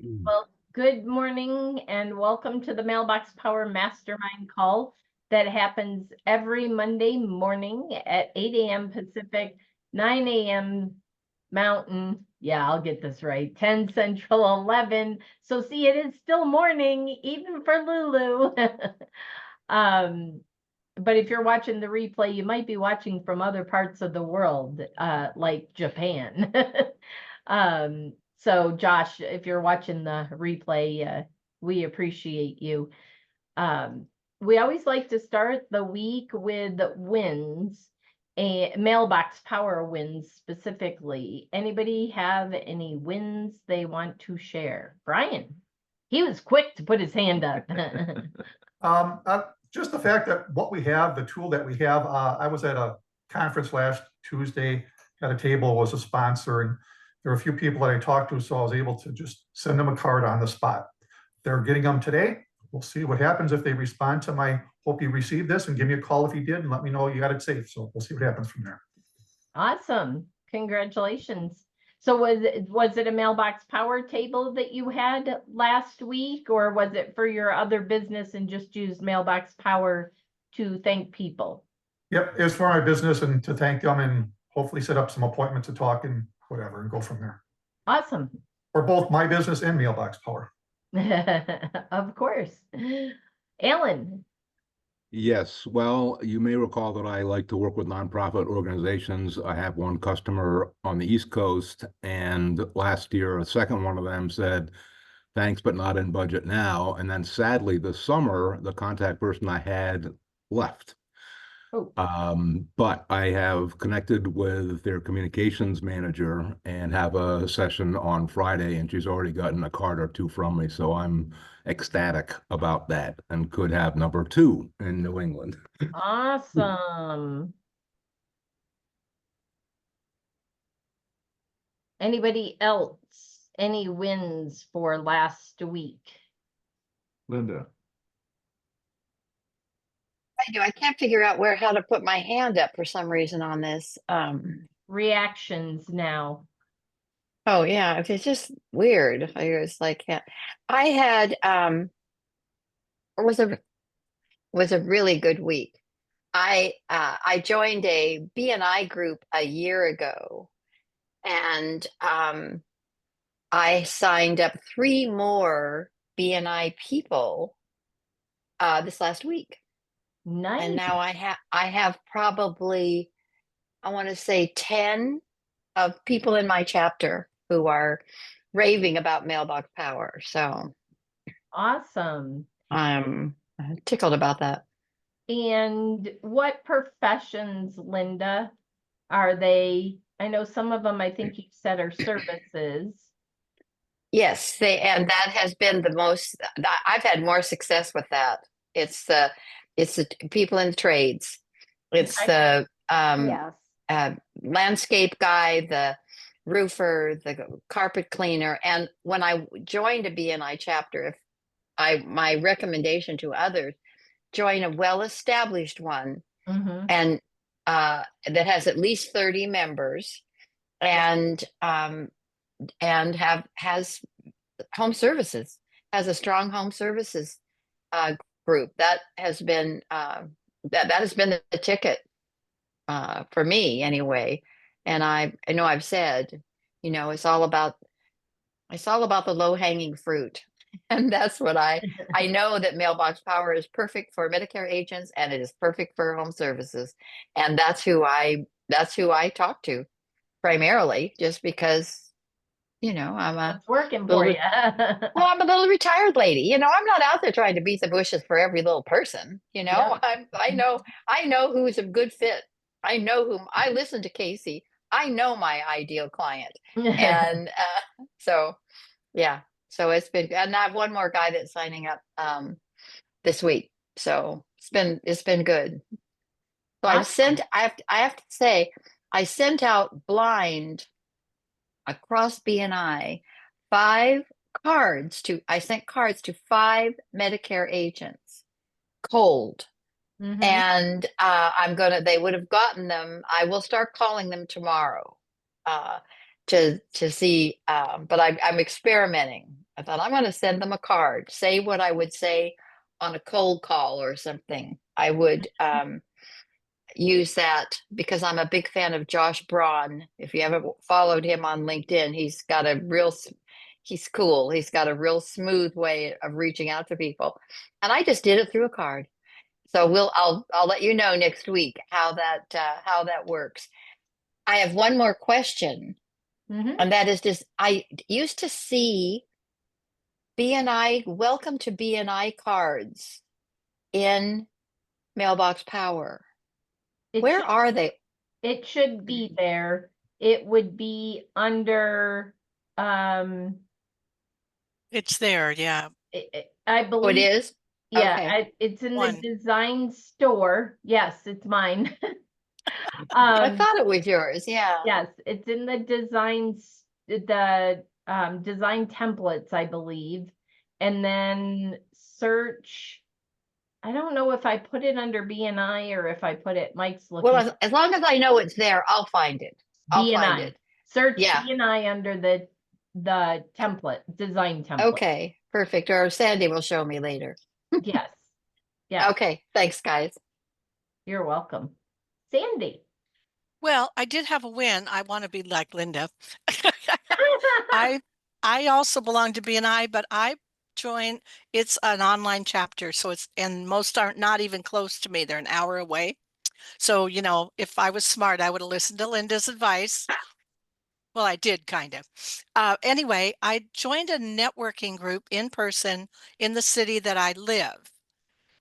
Mm. Well, good morning and welcome to the Mailbox Power Mastermind Call that happens every Monday morning at 8 a.m. Pacific, 9 a.m. Mountain. Yeah, I'll get this right. 10 Central, 11. So see, it is still morning, even for Lulu. um, but if you're watching the replay, you might be watching from other parts of the world, like Japan. So Josh, if you're watching the replay, we appreciate you. Um, we always like to start the week with wins, a mailbox power wins specifically. Anybody have any wins they want to share? Brian, he was quick to put his hand up. Just the fact that what we have, the tool that we have, I was at a conference last Tuesday, at a table, was a sponsor, and there were a few people that I talked to, so I was able to just send them a card on the spot. They're getting them today. We'll see what happens if they respond to my, hope you received this, and give me a call if you did, and let me know you got it safe. So we'll see what happens from there. Awesome. Congratulations. So was it a mailbox power table that you had last week, or was it for your other business and just used mailbox power to thank people? Yep, it's for my business and to thank them and hopefully set up some appointments to talk and whatever and go from there. Awesome. For both my business and Mailbox Power. Of course. Alan. Yes, well, you may recall that I like to work with nonprofit organizations. I have one customer on the East Coast, and last year, a second one of them said, thanks, but not in budget now. And then sadly, this summer, the contact person I had left. Oh. But I have connected with their communications manager and have a session on Friday, and she's already gotten a card or two from me. So I'm ecstatic about that and could have number two in New England. Awesome. Anybody else? Any wins for last week? Linda. I do. I can't figure out how to put my hand up for some reason on this. Reactions now. Oh yeah, it's just weird. I was like, yeah. I had it was a really good week. I joined a BNI group a year ago, and I signed up 3 more BNI people this last week. Nice. And now I have probably, I want to say 10 of people in my chapter who are raving about Mailbox Power. So Awesome. I'm tickled about that. And what professions, Linda, are they? I know some of them, I think you said, are services. Yes, and that has been the most, I've had more success with that. It's the people in the trades. It's the Yes. landscape guy, the roofer, the carpet cleaner. And when I joined a BNI chapter, my recommendation to others, join a well-established one, Mm-hmm. and that has at least 30 members, and has home services, has a strong home services group. That has been that has been the ticket for me anyway. And I know I've said, it's all about the low-hanging fruit. And that's what I know, that Mailbox Power is perfect for Medicare agents, and it is perfect for home services. And that's who I talk to primarily, just because, It's working for you. well, I'm a little retired lady. I'm not out there trying to beat the bushes for every little person. Yep. I know who's a good fit. I know whom I listen to Casey. I know my ideal client. And so, yeah. So it's been, and I have one more guy that's signing up this week. So it's been good. So Awesome. I have to say, I sent out blind across BNI I sent cards to 5 Medicare agents, cold. Mm-hmm. And they would have gotten them. I will start calling them tomorrow to see, but I'm experimenting. I thought I'm going to send them a card, say what I would say on a cold call or something. I would use that because I'm a big fan of Josh Braun. If you haven't followed him on LinkedIn, he's got a real, he's cool. He's got a real smooth way of reaching out to people. And I just did it through a card. So I'll let you know next week how that works. I have one more question, Mhm. and that is just I used to see BNI welcome to BNI cards in Mailbox Power. It Where should, are they? it should be there. It would be under, um, It's there, yeah. I Oh, it believe, is? yeah, Okay. it's in the One. design store. Yes, it's mine. I thought it was yours. Yeah. Yes, it's in the designs, the design templates, I believe. And then search, I don't know if I put it under BNI or if I put it, Mike's Well, looking, as long as I know it's there, I'll find it. I'll find BNI. it. Search Yeah. BNI under the template, design template. Okay. Perfect. Or Sandy will show me later. Yes. Yes, Okay. Thanks, guys. you're welcome. Sandy. Well, I did have a win. I want to be like Linda. I also belong to BNI, but I joined, it's an online chapter. So and most aren't not even close to me. They're an hour away. So, if I was smart, I would have listened to Linda's advice. Well, I did kind of. Anyway, I joined a networking group in person in the city that I live,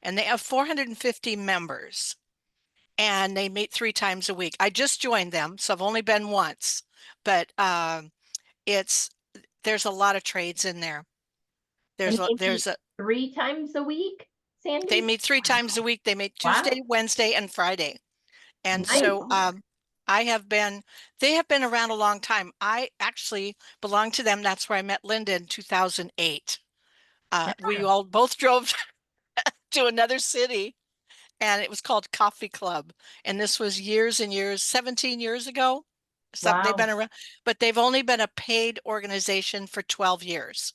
and they have 450 members. And they meet 3 times a week. I just joined them, so I've only been once, but there's a lot of trades in there. And they There's meet 3 times a week, Sandy? they meet 3 times a week. They meet Wow. Tuesday, Wednesday, and Friday. And Nice. so they have been around a long time. I actually belong to them. That's where I met Linda in 2008. We all both drove to another city, and it was called Coffee Club. And this was years and years, 17 years ago. They've been Wow. around, but they've only been a paid organization for 12 years.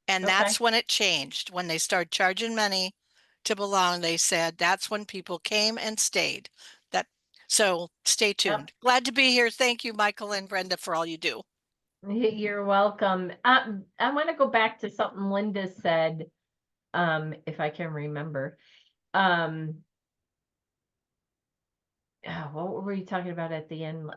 And Okay. that's when it changed. When they started charging money to belong, they said that's when people came and stayed. So stay tuned. Glad to be here. Thank you, Michael and Brenda, for all you do. You're welcome. I want to go back to something Linda said, if I can remember. What were you talking about at the end?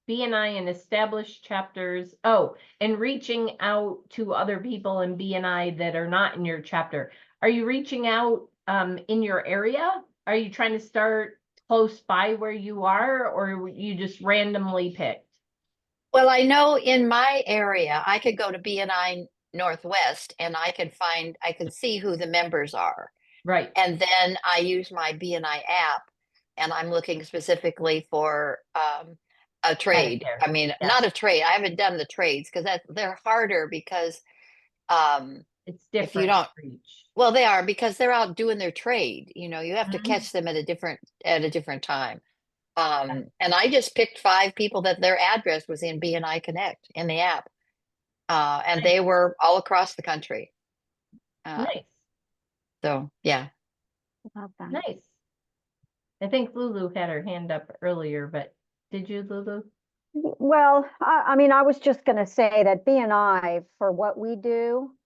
BNI and established chapters. Oh, and reaching out to other people in BNI that are not in your chapter. Are you reaching out in your area? Are you trying to start close by where you are, or you just randomly picked? Well, I know in my area, I could go to BNI Northwest and I could see who the members are. Right. And then I use my BNI app and I'm looking specifically for a trade. Medicare. I mean, Yeah. not a trade. I haven't done the trades because they're harder because It's if you different don't, reach. well, they are because they're out doing their trade. You have to Mhm. catch them at a different time. And I just picked 5 people that their address was in BNI Connect in the app. And they were all across the country. Nice. So yeah. Nice. I think Lulu had her hand up earlier, but did you, Lulu? Well, I mean, I was just going to say that BNI for what we do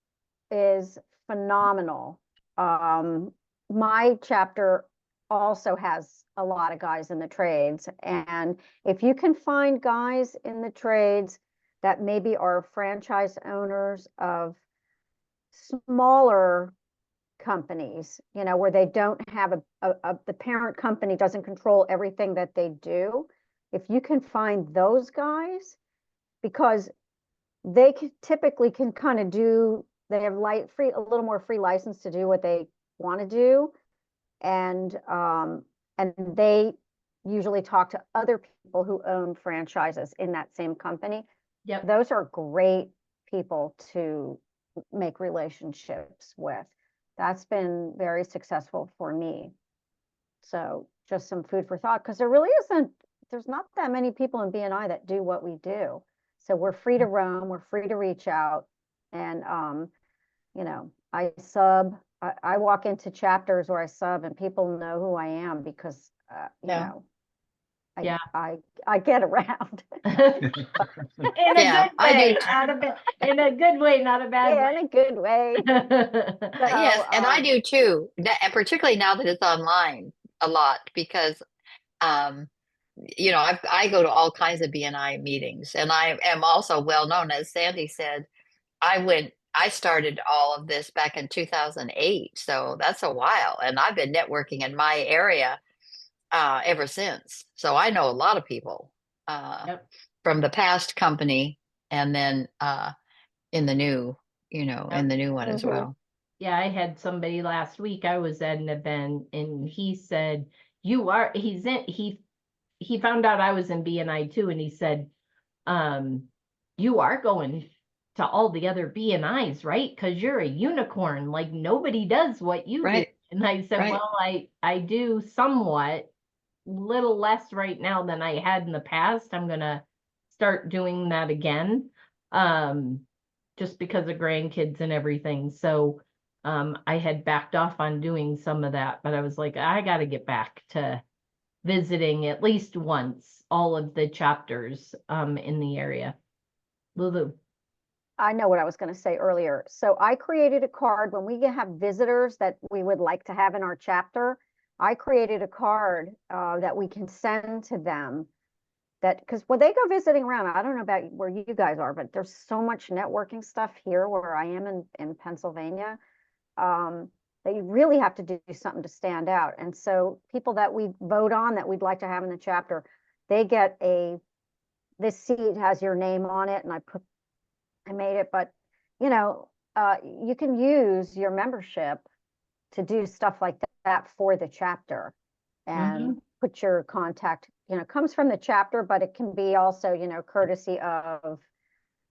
is phenomenal. My chapter also has a lot of guys in the trades. And if you can find guys in the trades that maybe are franchise owners of smaller companies, where they don't have the parent company doesn't control everything that they do. If you can find those guys, because they typically can kind of they have a little more free license to do what they want to do. And they usually talk to other people who own franchises in that same company. Yep. Those are great people to make relationships with. That's been very successful for me. So just some food for thought, because there's not that many people in BNI that do what we do. So we're free to roam, we're free to reach out. And, you know, I sub, I walk into chapters where I sub and people know who I am because, you Yeah. know, Yeah. I get around. In a Yeah, good I do way, too. not a bad, in a good way, not a bad Yeah, in a good way. way. Yes, So, and I do too. And particularly now that it's online a lot because you know, I go to all kinds of BNI meetings, and I am also well known, as Sandy said. I started all of this back in 2008, so that's a while, and I've been networking in my area ever since. So I know a lot of people Yep. from the past company, and then in the new, you know, Yep. in the new one as Mhm. well. Yeah, I had somebody last week. I was at an event and he said, he found out I was in BNI too, and he said, you are going to all the other BNIs, right? Because you're a unicorn, like nobody does what you do. Right. And I said, Right. well, I do somewhat, little less right now than I had in the past. I'm gonna start doing that again. Just because of grandkids and everything. So I had backed off on doing some of that, but I was like, I got to get back to visiting at least once all of the chapters in the area. Lulu. I know what I was going to say earlier. So I created a card when we have visitors that we would like to have in our chapter. I created a card that we can send to them that because when they go visiting around, I don't know about where you guys are, but there's so much networking stuff here where I am in Pennsylvania that you really have to do something to stand out. And so people that we vote on that we'd like to have in the chapter, they get this seat has your name on it, and I made it, but you know, you can use your membership to do stuff like that for the chapter and put your contact, you know, comes from the chapter, but it can be also, you know, courtesy of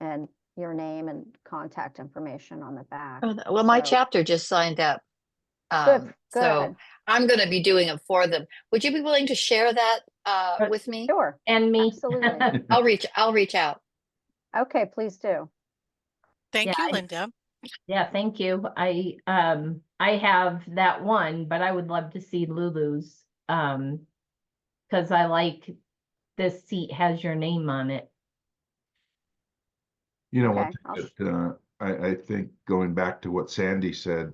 and your name and contact information on the back. Oh, well, my So, chapter just signed up. good, So good. I'm going to be doing it for them. Would you be willing to share that with me? Sure, And me. absolutely. I'll reach out. Okay, please do. Thank Yeah, you, Linda. Yeah, thank you. I have that one, but I would love to see Lulu's because I like this seat has your name on it. You know, Okay, one thing that I think going back to what Sandy said,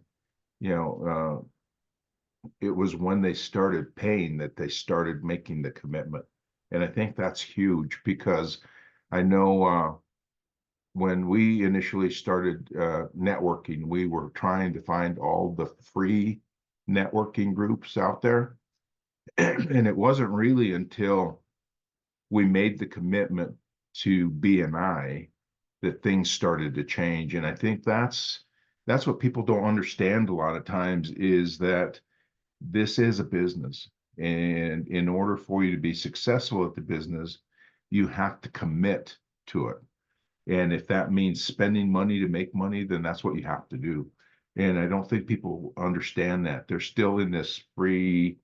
you know, it was when they started paying that they started making the commitment. And I think that's huge because I know when we initially started networking, we were trying to find all the free networking groups out there. And it wasn't really until we made the commitment to BNI that things started to change. And I think that's what people don't understand a lot of times is that this is a business. And in order for you to be successful at the business, you have to commit to it. And if that means spending money to make money, then that's what you have to do. And I don't think people understand that. They're still in this free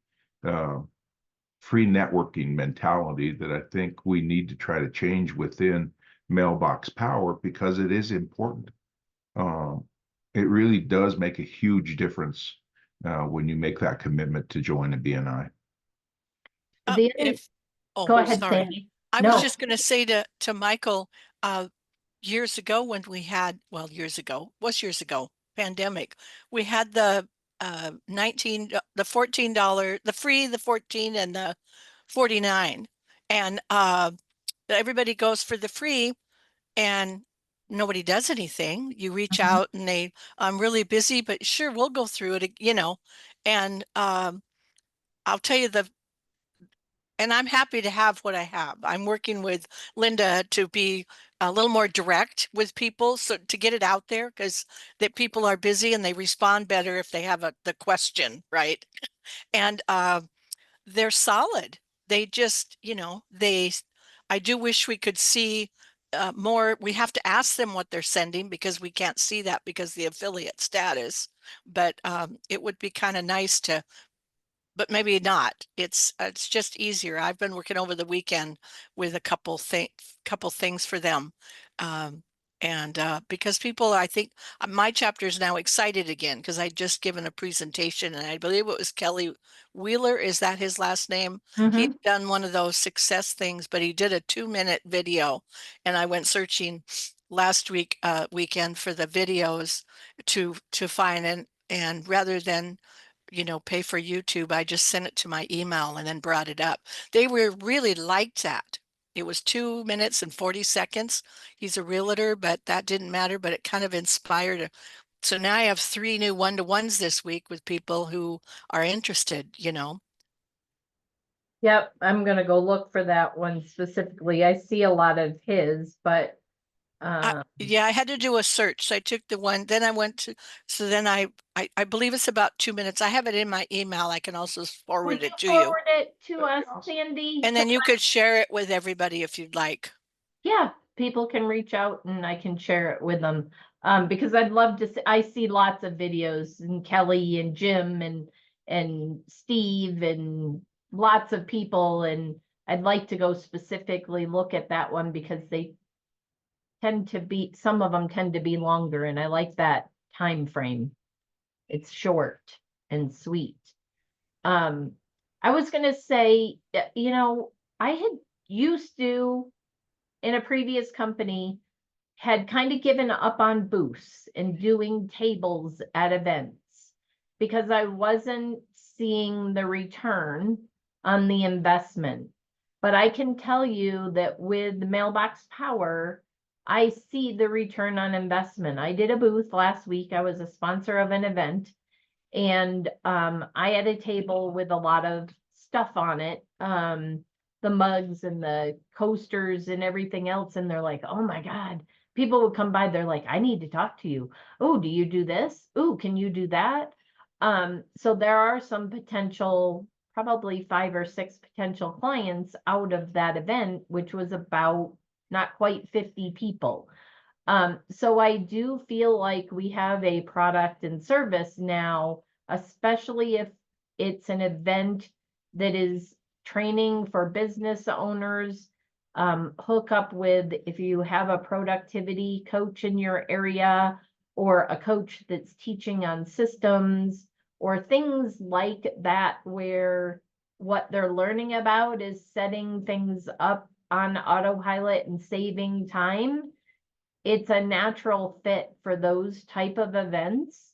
networking mentality that I think we need to try to change within Mailbox Power because it is important. It really does make a huge difference when you make that commitment to join a BNI. Go ahead, sorry. Sandy. I No. was just going to say to Michael, years ago when we had, well, years ago, pandemic, we had the $14, the free, the 14 and the 49. And everybody goes for the free and nobody does anything. You reach out and I'm really busy, but sure, we'll go through it, you know. And I'll tell you and I'm happy to have what I have. I'm working with Linda to be a little more direct with people, so to get it out there, because that people are busy and they respond better if they have the question, right? And they're solid. They just, you know, I do wish we could see more. We have to ask them what they're sending because we can't see that because of the affiliate status. But it would be kind of nice to, but maybe not. It's just easier. I've been working over the weekend with a couple things for them. And because people, I think my chapter is now excited again because I just given a presentation, and I believe it was Kelly Wheeler. Is that his last name? He'd done one of those success things, but he did a 2-minute video, and I went searching last weekend for the videos to find, and rather than pay for YouTube, I just sent it to my email and then brought it up. They were really liked that. It was 2 minutes and 40 seconds. He's a realtor, but that didn't matter, but it kind of inspired. So now I have 3 new one-to-ones this week with people who are interested. Yep, I'm gonna go look for that one specifically. I see a lot of his, but Yeah, I had to do a search. So I took the one, then I went to, so then I believe it's about 2 minutes. I have it in my email. I can also forward would you it to you. forward it to us, Sandy? And then you could share it with everybody if you'd like. Yeah, people can reach out and I can share it with them. Because I'd love to see, I see lots of videos, and Kelly and Jim and Steve and lots of people, and I'd like to go specifically look at that one because they tend to be, some of them tend to be longer, and I like that time frame. It's short and sweet. I was gonna say, I had used to, in a previous company, had kind of given up on booths and doing tables at events because I wasn't seeing the return on the investment. But I can tell you that with Mailbox Power, I see the return on investment. I did a booth last week. I was a sponsor of an event, and I had a table with a lot of stuff on it. The mugs and the coasters and everything else. And they're like, oh my God. People would come by, they're like, I need to talk to you. Oh, do you do this? Oh, can you do that? So there are some potential, probably 5 or 6 potential clients out of that event, which was about not quite 50 people. So I do feel like we have a product and service now, especially if it's an event that is training for business owners. Hook up with, if you have a productivity coach in your area, or a coach that's teaching on systems or things like that, where what they're learning about is setting things up on autopilot and saving time. It's a natural fit for those type of events,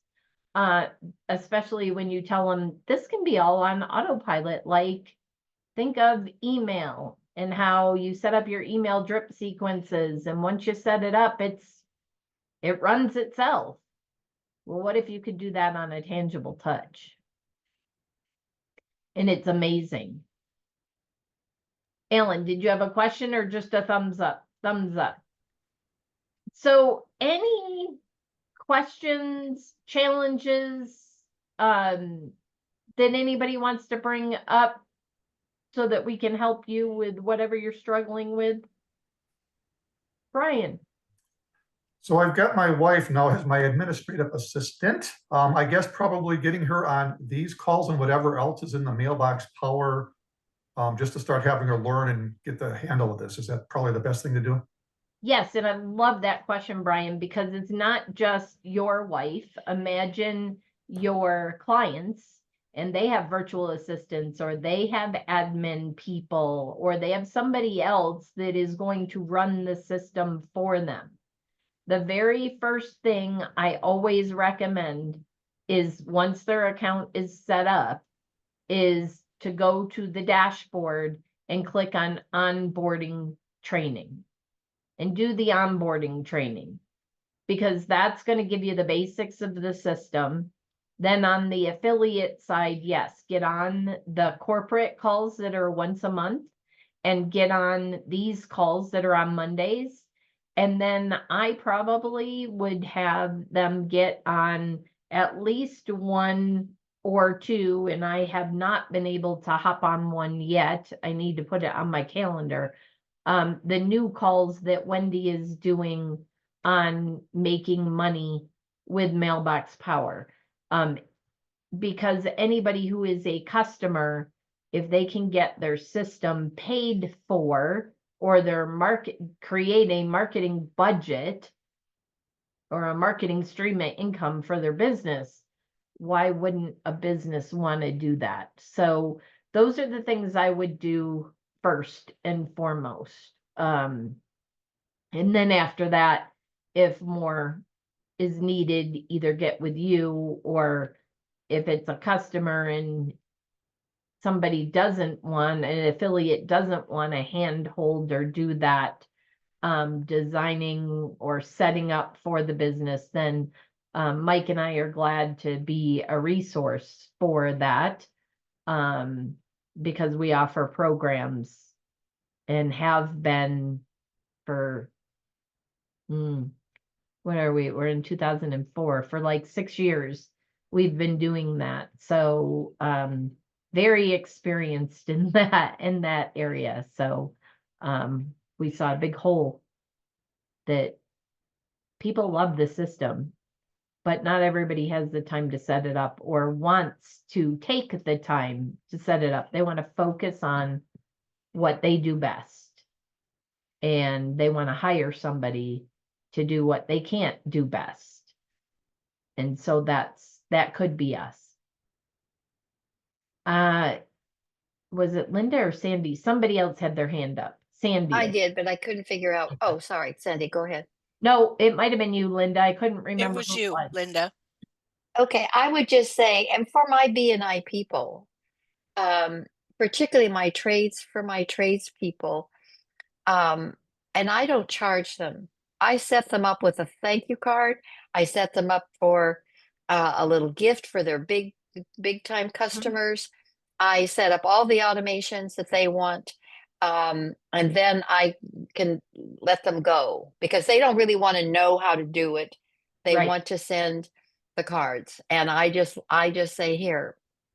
especially when you tell them this can be all on autopilot. Like, think of email and how you set up your email drip sequences, and once you set it up, it runs itself. Well, what if you could do that on a tangible touch? And it's amazing. Alan, did you have a question or just a thumbs up? Thumbs up. So any questions, challenges that anybody wants to bring up so that we can help you with whatever you're struggling with? Brian. So I've got my wife now as my administrative assistant. I guess probably getting her on these calls and whatever else is in the Mailbox Power, just to start having her learn and get the handle of this. Is that probably the best thing to do? Yes, and I love that question, Brian, because it's not just your wife. Imagine your clients and they have virtual assistants, or they have admin people, or they have somebody else that is going to run the system for them. The very first thing I always recommend is, once their account is set up, is to go to the dashboard and click on onboarding training and do the onboarding training, because that's going to give you the basics of the system. Then on the affiliate side, yes, get on the corporate calls that are once a month and get on these calls that are on Mondays. And then I probably would have them get on at least 1 or 2, and I have not been able to hop on one yet. I need to put it on my calendar. The new calls that Wendy is doing on making money with Mailbox Power. Because anybody who is a customer, if they can get their system paid for, or their create a marketing budget or a marketing stream of income for their business, why wouldn't a business want to do that? So those are the things I would do first and foremost. And then after that, if more is needed, either get with you, or if it's a customer and somebody doesn't want, an affiliate doesn't want a handhold or do that designing or setting up for the business, then Mike and I are glad to be a resource for that, because we offer programs and have been for, what are we? We're in 2004. For like 6 years, we've been doing that. So very experienced in that area. So we saw a big hole that people love the system, but not everybody has the time to set it up or wants to take the time to set it up. They want to focus on what they do best, and they want to hire somebody to do what they can't do best. And so that could be us. Was it Linda or Sandy? Somebody else had their hand up. Sandy. I did, but I couldn't figure out. Oh, sorry, Sandy, go ahead. No, it might have been you, Linda. I couldn't remember. It was who you, was. Linda. Okay, I would just say, and for my B&I people, particularly for my tradespeople, and I don't charge them. I set them up with a thank you card. I set them up for a little gift for their big time customers. I set up all the automations that they want. And then I can let them go because they don't really want to know how to do it. They Right. want to send the cards. And I just say,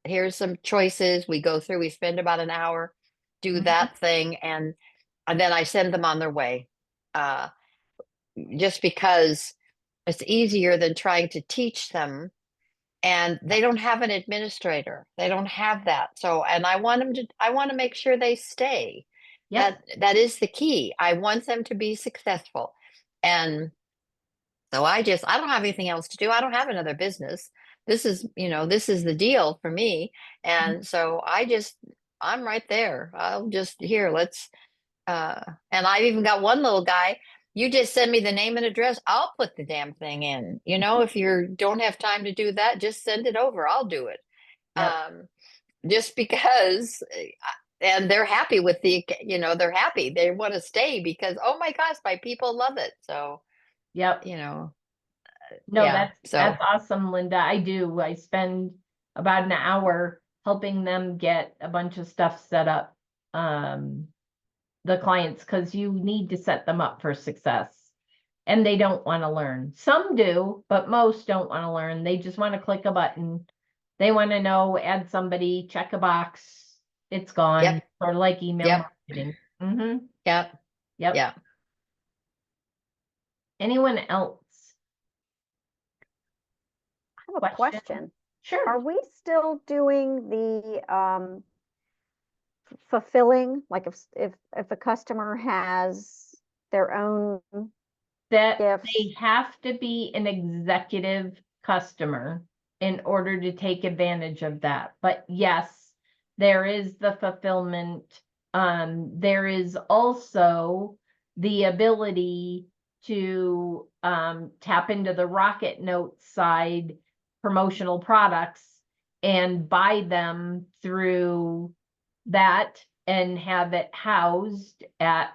here's some choices. We go through, we spend about an hour, do that thing, and then I send them on their way. Just because it's easier than trying to teach them, and they don't have an administrator. They don't have that. So, and I want to make sure they stay. Yep. That is the key. I want them to be successful. And so I don't have anything else to do. I don't have another business. This is the deal for me. And so I'm right there. I'll just let's and I've even got one little guy. You just send me the name and address. I'll put the damn thing in. If you don't have time to do that, just send it over. I'll do it. Yep. Just because, and they're happy with they're happy. They want to stay because, oh my gosh, my people love it. So, Yep. no, that's awesome, Linda. I spend about an hour helping them get a bunch of stuff set up. The clients, because you need to set them up for success, and they don't want to learn. Some do, but most don't want to learn. They just want to click a button. They want to know, add somebody, check a box, it's gone. Yep. Or like email Yep. marketing. Yep. Yeah. Anyone else? I have a question. Sure. Are we still doing the fulfilling, like if a customer has their own That gifts? they have to be an executive customer in order to take advantage of that. But yes, there is the fulfillment. There is also the ability to tap into the Rocket Note side promotional products and buy them through that and have it housed at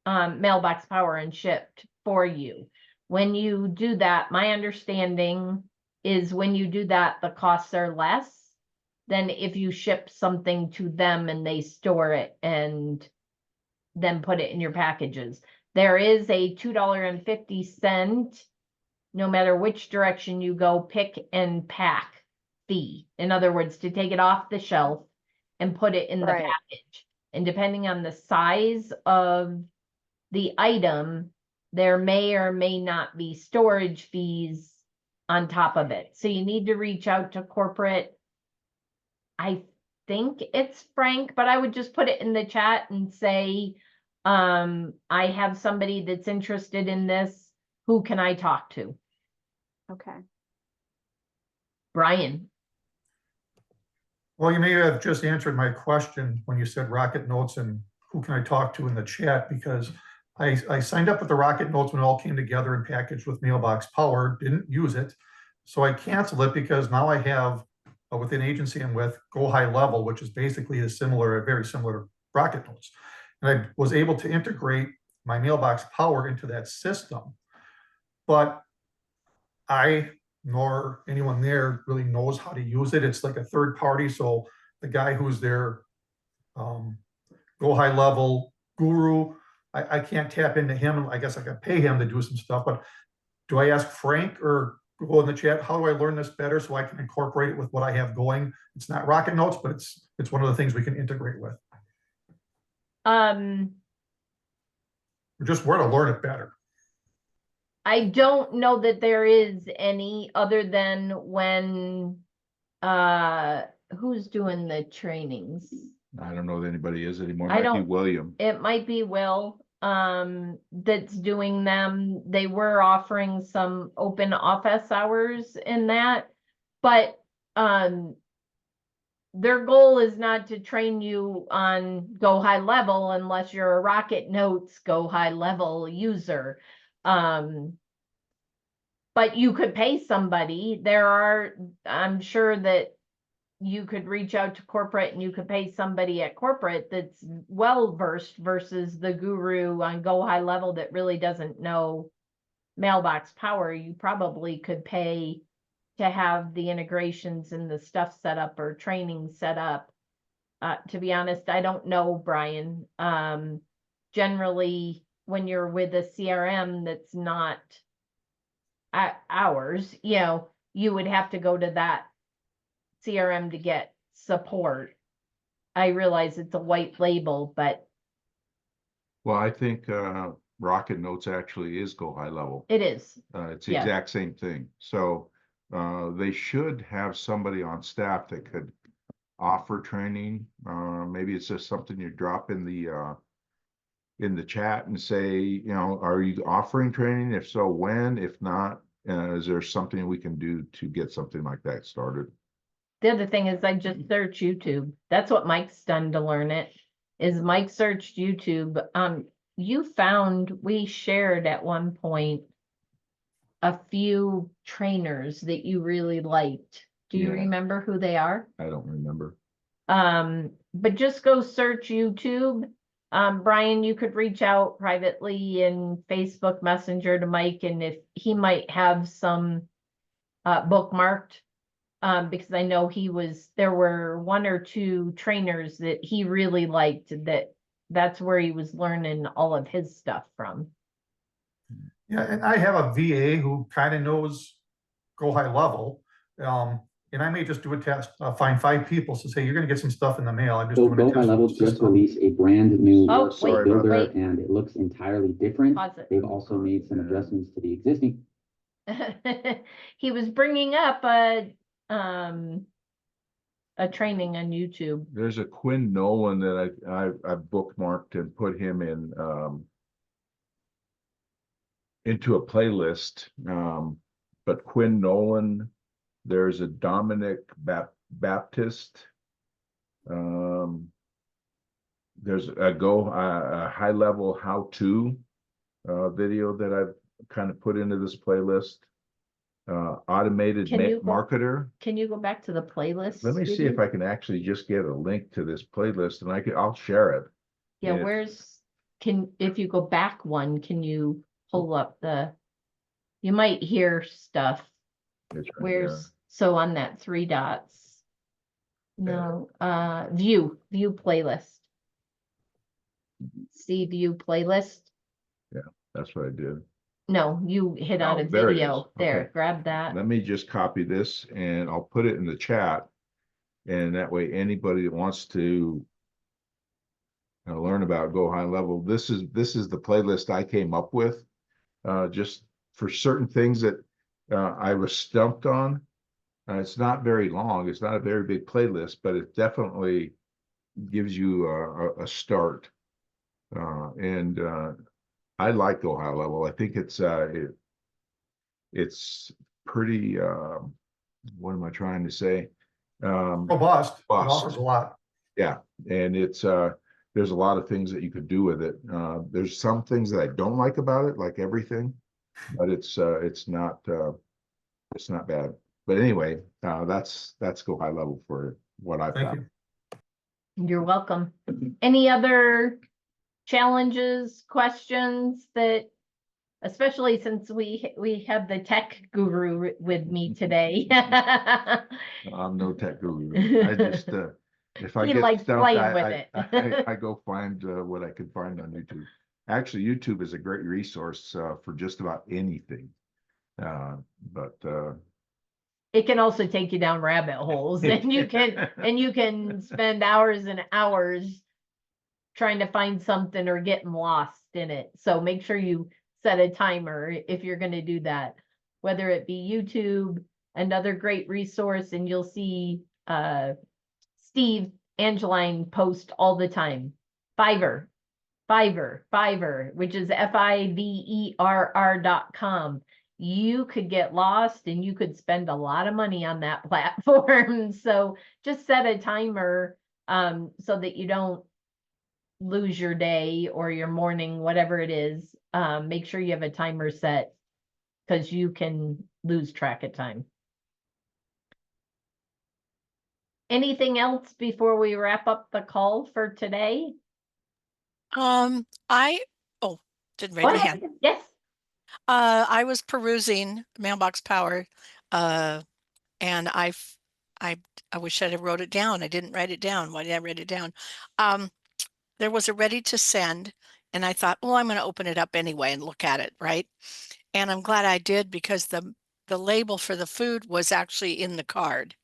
Mailbox Power and shipped for you. When you do that, my understanding is when you do that, the costs are less than if you ship something to them and they store it and then put it in your packages. There is a $2.50, no matter which direction you go, pick and pack fee. In other words, to take it off the shelf and put it in the package. And depending on the size of the item, there may or may not be storage fees on top of it. So you need to reach out to corporate. I think it's Frank, but I would just put it in the chat and say, I have somebody that's interested in this. Who can I talk to? Okay. Brian, Well, you may have just answered my question when you said Rocket Notes and who can I talk to in the chat, because I signed up with the Rocket Notes when it all came together and packaged with Mailbox Power, didn't use it. So I canceled it because now I have, with an agency I'm with, Go High Level, which is basically a very similar Rocket Notes. And I was able to integrate my Mailbox Power into that system. But I nor anyone there really knows how to use it. It's like a third party. So the guy who's their Go High Level guru, I can't tap into him. I guess I could pay him to do some stuff, but do I ask Frank or Google in the chat, how do I learn this better so I can incorporate it with what I have going? It's not Rocket Notes, but it's one of the things we can integrate with. Or just where to learn it better. I don't know that there is any other than when, who's doing the trainings? I don't know that anybody is anymore. I Might be don't- William. It might be Will, that's doing them. They were offering some open office hours in that, but, their goal is not to train you on Go High Level unless you're a Rocket Notes Go High Level user. But you could pay somebody. I'm sure that you could reach out to corporate and you could pay somebody at corporate that's well-versed versus the guru on Go High Level that really doesn't know Mailbox Power. You probably could pay to have the integrations and the stuff set up or training set up. To be honest, I don't know, Brian. Generally, when you're with a CRM that's not ours, you would have to go to that CRM to get support. I realize it's a white label, but Well, I think Rocket Notes actually is Go High Level. it is. It's the Yeah. exact same thing. So they should have somebody on staff that could offer training. Maybe it's just something you drop in the chat and say, are you offering training? If so, when? If not, is there something we can do to get something like that started? The other thing is I just search YouTube. That's what Mike's done to learn it, is Mike searched YouTube. We shared at one point a few trainers that you really liked. Do you Yeah. remember who they are? I don't remember. But just go search YouTube. Brian, you could reach out privately in Facebook Messenger to Mike, and if he might have some bookmarked, because I know there were one or two trainers that he really liked, that's where he was learning all of his stuff from. Yeah, and I have a VA who kind of knows Go High Level. And I may just do a test, find 5 people to say, you're gonna get some stuff in the mail. I'm just So doing a Go High test. Level just released a brand new Oh, workflow wait, builder, wait. and it looks entirely different. Pause it. They've also made some adjustments to the existing. He was bringing up a training on YouTube. There's a Quinn Nolan that I bookmarked and put him in into a playlist. But Quinn Nolan, there's a Dominic Baptist. There's a high level how-to video that I've kind of put into this playlist. Automated marketer. Can you go back to the playlist? Let me see if I can actually just get a link to this playlist, and I'll share it. Yeah, if- if you go back one, can you pull up you might hear stuff. It's right here. So on that 3 dots. No, view playlist. See view playlist. That's what I did. No, you hit on Oh, a there it video. is. There, Okay. grab that. Let me just copy this and I'll put it in the chat. And that way, anybody that wants to learn about Go High Level, this is the playlist I came up with, just for certain things that I was stumped on. It's not very long. It's not a very big playlist, but it definitely gives you a start. I like Go High Level. I think it's pretty, what am I trying to say? Robust, it Robust. offers a lot. Yeah, and it's there's a lot of things that you could do with it. There's some things that I don't like about it, like everything, but it's not bad. But anyway, that's go high level for what I've Thank got. you. You're welcome. Any other challenges, questions that, especially since we have the tech guru with me today? I'm no tech guru. I just if I He get likes stumped, playing with I it. I go find what I can find on YouTube. Actually, YouTube is a great resource for just about anything. But It can also take you down rabbit holes, and you can spend hours and hours trying to find something or getting lost in it. So make sure you set a timer if you're going to do that, whether it be YouTube, another great resource, and you'll see Steve Angeline post all the time. Fiverr, which is FIVERR.com. You could get lost and you could spend a lot of money on that platform. So just set a timer so that you don't lose your day or your morning, whatever it is. Make sure you have a timer set because you can lose track of time. Anything else before we wrap up the call for today? Didn't raise my hand. Yes. I was perusing Mailbox Power, and I wish I'd have wrote it down. I didn't write it down. Why did I write it down? There was a ready to send, and I thought, well, I'm going to open it up anyway and look at it, right? And I'm glad I did because the label for the food was actually in the card.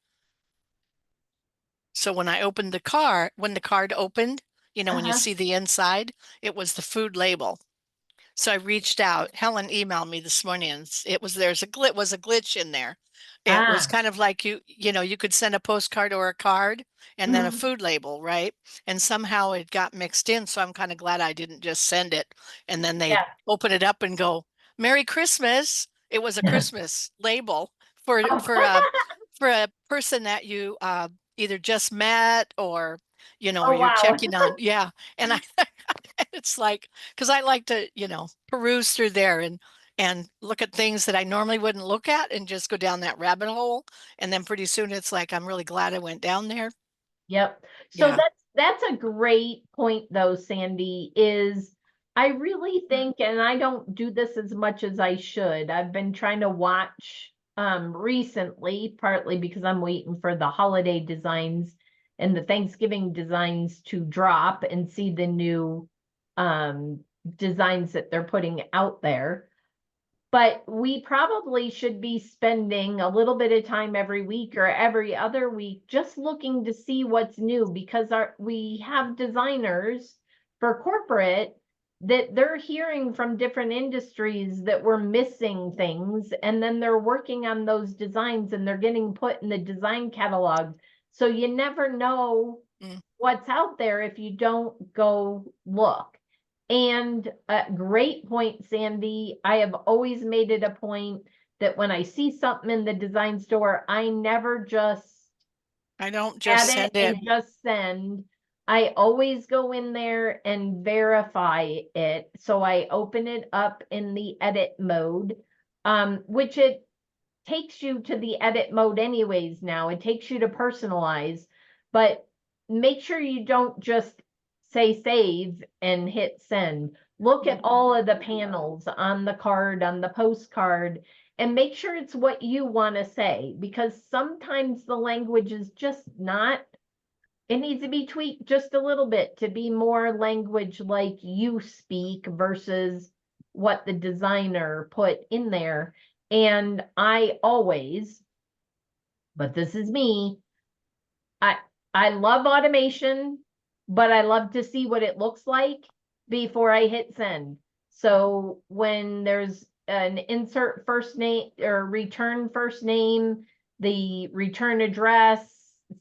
So when I opened the card, when the card opened, when you see the inside, it was the food label. So I reached out. Helen emailed me this morning, and it was a glitch in there. It was kind of like you could send a postcard or a card and then a food label, right? And somehow it got mixed in. So I'm kind of glad I didn't just send it and then they open it up and go, "Merry Christmas." It was a Christmas label for a person that you either just met or or you're checking on. Yeah. And it's like, because I like to, peruse through there and look at things that I normally wouldn't look at and just go down that rabbit hole. And then pretty soon it's like, I'm really glad I went down there. Yep. So that's a great point though, Sandy, is I really think, and I don't do this as much as I should. I've been trying to watch recently, partly because I'm waiting for the holiday designs and the Thanksgiving designs to drop and see the new designs that they're putting out there. But we probably should be spending a little bit of time every week or every other week just looking to see what's new, because we have designers for corporate that they're hearing from different industries that we're missing things, and then they're working on those designs and they're getting put in the design catalog. So you never know what's out there if you don't go look. And a great point, Sandy. I have always made it a point that when I see something in the design store, I don't just send it and just send. I always go in there and verify it. So I open it up in the edit mode, which it takes you to the edit mode anyways now. It takes you to personalize, but make sure you don't just say save and hit send. Look at all of the panels on the card, on the postcard, and make sure it's what you want to say, because sometimes the language is just not, it needs to be tweaked just a little bit to be more language like you speak versus what the designer put in there. And I always, but this is me, I love automation, but I love to see what it looks like before I hit send. So when there's an insert first name or return first name, the return address,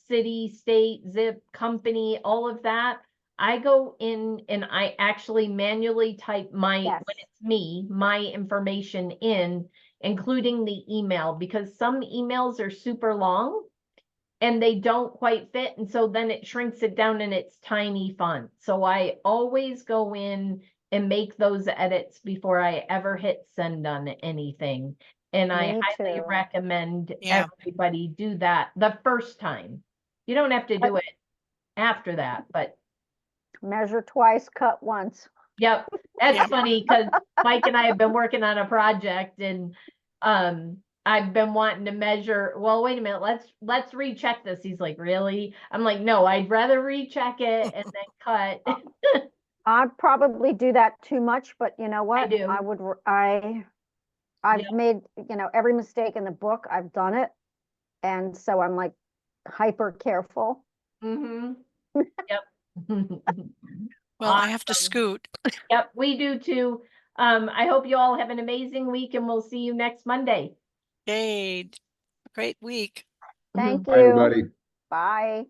city, state, zip, company, all of that, I go in and I actually manually type my, when it's me, my information in, including the email, because some emails are super long and they don't quite fit. And so then it shrinks it down and it's tiny font. So I always go in and make those edits before I ever hit send on anything. And I Me highly too. recommend Yeah. everybody do that the first time. You don't have to do it after that, but Measure twice, cut once. yep. That's Yep. funny because Mike and I have been working on a project and I've been wanting to measure, well, wait a minute, let's recheck this. He's like, really? I'm like, no, I'd rather recheck it and then cut. I'd probably do that too much, but you know what? do. I would, I've Yep. made, every mistake in the book, I've done it. And so I'm like hyper careful. Mm-hmm. Yep. Well, I have to Awesome. scoot. Yep, we do too. I hope you all have an amazing week and we'll see you next Monday. Yay. Great week. Thank Bye, you. everybody. Bye.